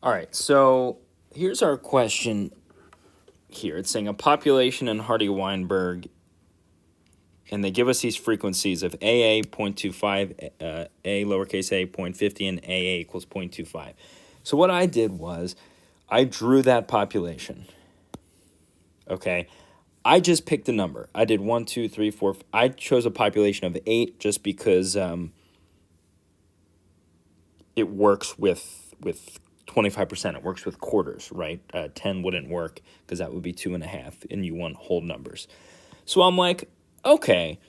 All right, so here's our question here. It's saying a population in Hardy-Weinberg, and they give us these frequencies of AA 0.25, A lowercase a 0.50, and AA equals 0.25. So what I did was I drew that population, okay? I just picked a number. I did 1, 2, 3, 4. I chose a population of 8 just because it works with 25%. It works with quarters, right? 10 wouldn't work because that would be 2.5, and you want whole numbers. So I'm like, okay.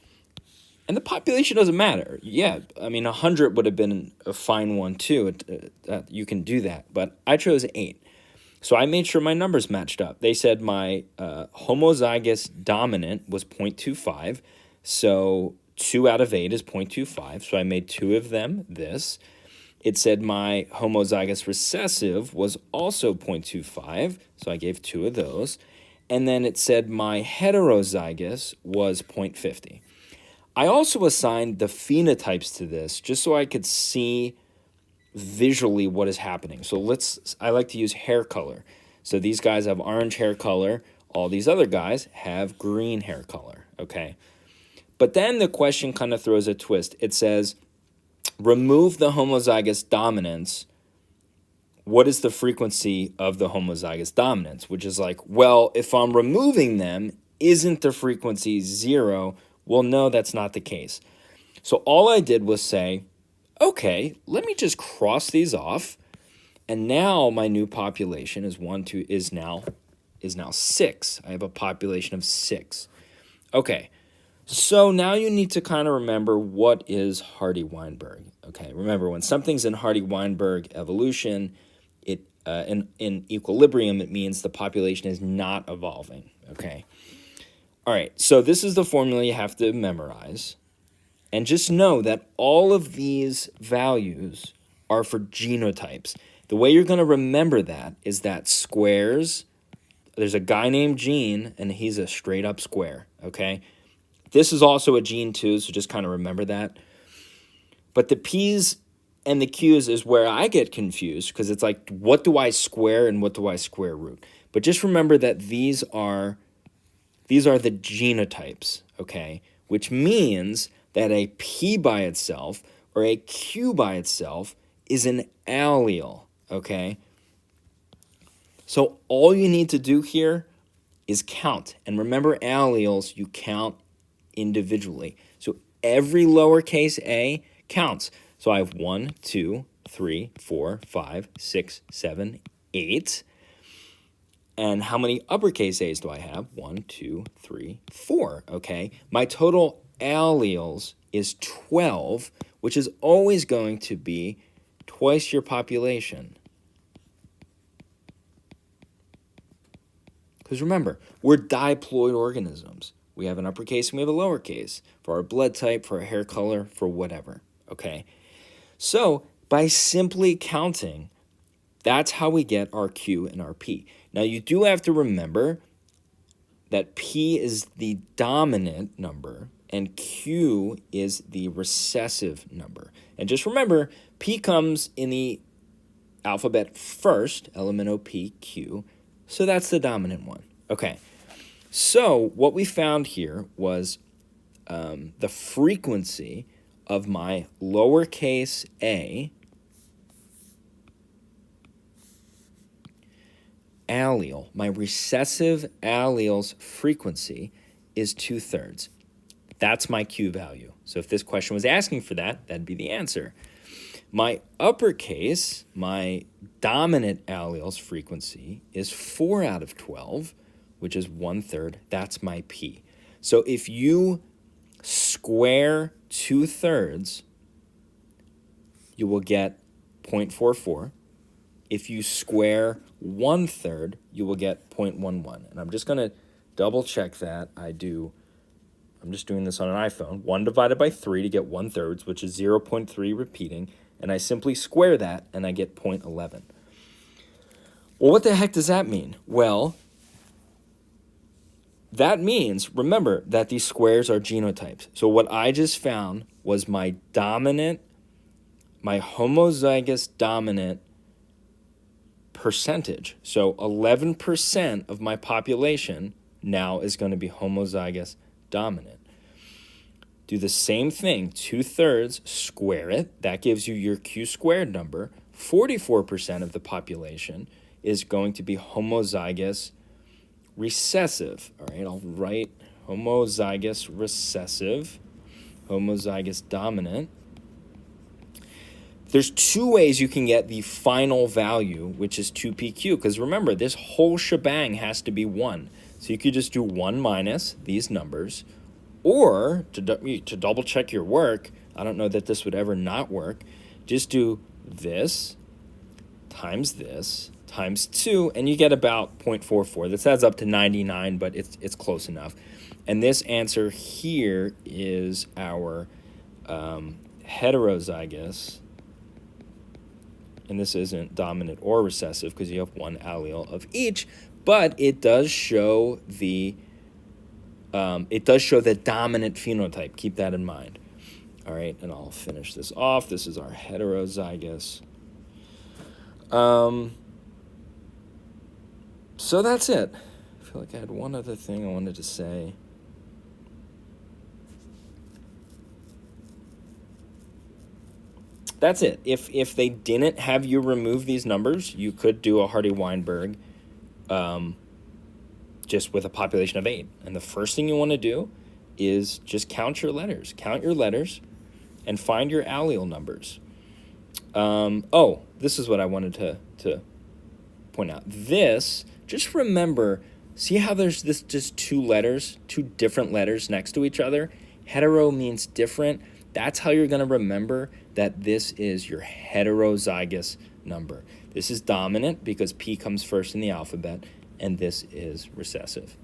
And the population doesn't matter. Yeah, I mean, 100 would have been a fine one too. You can do that. But I chose 8. So I made sure my numbers matched up. They said my homozygous dominant was 0.25. So 2 out of 8 is 0.25. So I made 2 of them this. It said my homozygous recessive was also 0.25. So I gave 2 of those. And then it said my heterozygous was 0.50. I also assigned the phenotypes to this just so I could see visually what is happening. So I like to use hair color. So these guys have orange hair color. All these other guys have green hair color, okay? But then the question kind of throws a twist. It says, remove the homozygous dominance. What is the frequency of the homozygous dominance? Which is like, well, if I'm removing them, isn't the frequency 0? Well, no, that's not the case. So all I did was say, okay, let me just cross these off. And now my new population is now 6. I have a population of 6. Okay, so now you need to kind of remember what is Hardy-Weinberg. Okay, remember when something's in Hardy-Weinberg evolution, in equilibrium, it means the population is not evolving. Okay. All right, so this is the formula you have to memorize. And just know that all of these values are for genotypes. The way you're going to remember that is that squares, there's a guy named Gene, and he's a straight up square, okay? This is also a gene too, so just kind of remember that. But the P's and the Q's is where I get confused because it's like, what do I square and what do I square root? But just remember that these are the genotypes, okay? Which means that a P by itself or a Q by itself is an allele, okay? So all you need to do here is count. And remember, alleles, you count individually. So every lowercase a counts. So I have 1, 2, 3, 4, 5, 6, 7, 8. And how many uppercase A's do I have? 1, 2, 3, 4, okay? My total alleles is 12, which is always going to be twice your population. Because remember, we're diploid organisms. We have an uppercase and we have a lowercase for our blood type, for our hair color, for whatever, okay? So by simply counting, that's how we get our Q and our P. Now you do have to remember that P is the dominant number and Q is the recessive number. And just remember, P comes in the alphabet first, LMNOP, so that's the dominant one. Okay, so what we found here was the frequency of my lowercase a allele, my recessive allele's frequency is 2/3. That's my Q value. So if this question was asking for that, that'd be the answer. My uppercase, my dominant allele's frequency is 4 out of 12, which is 1/3. That's my P. So if you square 2/3, you will get 0.44. If you square 1/3, you will get 0.11. And I'm just going to double check that. I'm just doing this on an iPhone. 1 divided by 3 to get 1/3, which is 0.3 repeating. And I simply square that, and I get 0.11. Well, what the heck does that mean? Well, that means, remember, that these squares are genotypes. So what I just found was my homozygous dominant percentage. So 11% of my population now is going to be homozygous dominant. Do the same thing, 2/3, square it. That gives you your Q squared number. 44% of the population is going to be homozygous recessive. All right, I'll write homozygous recessive, homozygous dominant. There's two ways you can get the final value, which is 2PQ, because remember, this whole shebang has to be 1. So you could just do 1 minus these numbers, or to double check your work, I don't know that this would ever not work, just do this times 2, and you get about 0.44. This adds up to 99, but it's close enough. And this answer here is our heterozygous, and this isn't dominant or recessive because you have one allele of each, but it does show the dominant phenotype. Keep that in mind. All right, and I'll finish this off. This is our heterozygous. So that's it. I feel like I had one other thing I wanted to say. That's it. If they didn't have you remove these numbers, you could do a Hardy-Weinberg just with a population of 8. And the first thing you want to do is just count your letters. Count your letters and find your allele numbers. Oh, this is what I wanted to point out. This, just remember, see how there's this just two different letters next to each other? Hetero means different. That's how you're going to remember that this is your heterozygous number. This is dominant because P comes first in the alphabet, and this is recessive.